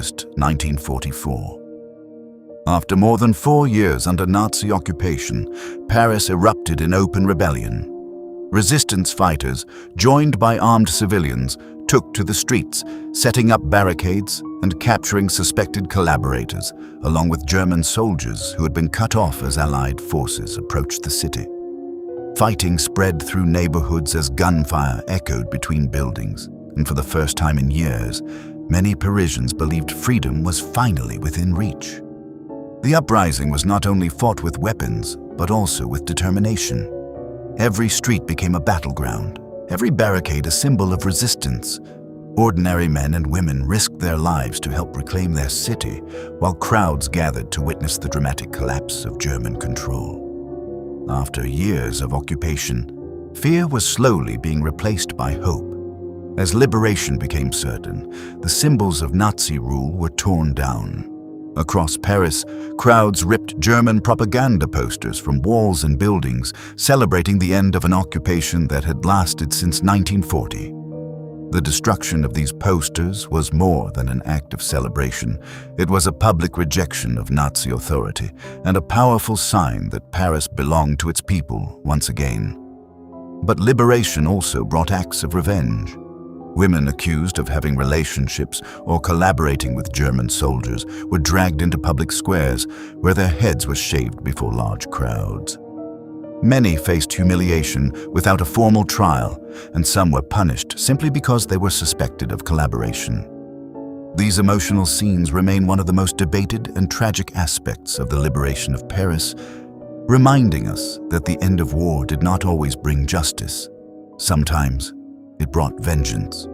August 1944. After more than 4 years under Nazi occupation, Paris erupted in open rebellion. Resistance fighters, joined by armed civilians, took to the streets, setting up barricades and capturing suspected collaborators, along with German soldiers who had been cut off as Allied forces approached the city. Fighting spread through neighborhoods as gunfire echoed between buildings, and for the first time in years, many Parisians believed freedom was finally within reach. The uprising was not only fought with weapons, but also with determination. Every street became a battleground, every barricade a symbol of resistance. Ordinary men and women risked their lives to help reclaim their city, while crowds gathered to witness the dramatic collapse of German control. After years of occupation, fear was slowly being replaced by hope. As liberation became certain, the symbols of Nazi rule were torn down. Across Paris, crowds ripped German propaganda posters from walls and buildings, celebrating the end of an occupation that had lasted since 1940. The destruction of these posters was more than an act of celebration. It was a public rejection of Nazi authority and a powerful sign that Paris belonged to its people once again. But liberation also brought acts of revenge. Women accused of having relationships or collaborating with German soldiers were dragged into public squares where their heads were shaved before large crowds. Many faced humiliation without a formal trial, and some were punished simply because they were suspected of collaboration. These emotional scenes remain one of the most debated and tragic aspects of the liberation of Paris, reminding us that the end of war did not always bring justice. Sometimes it brought vengeance.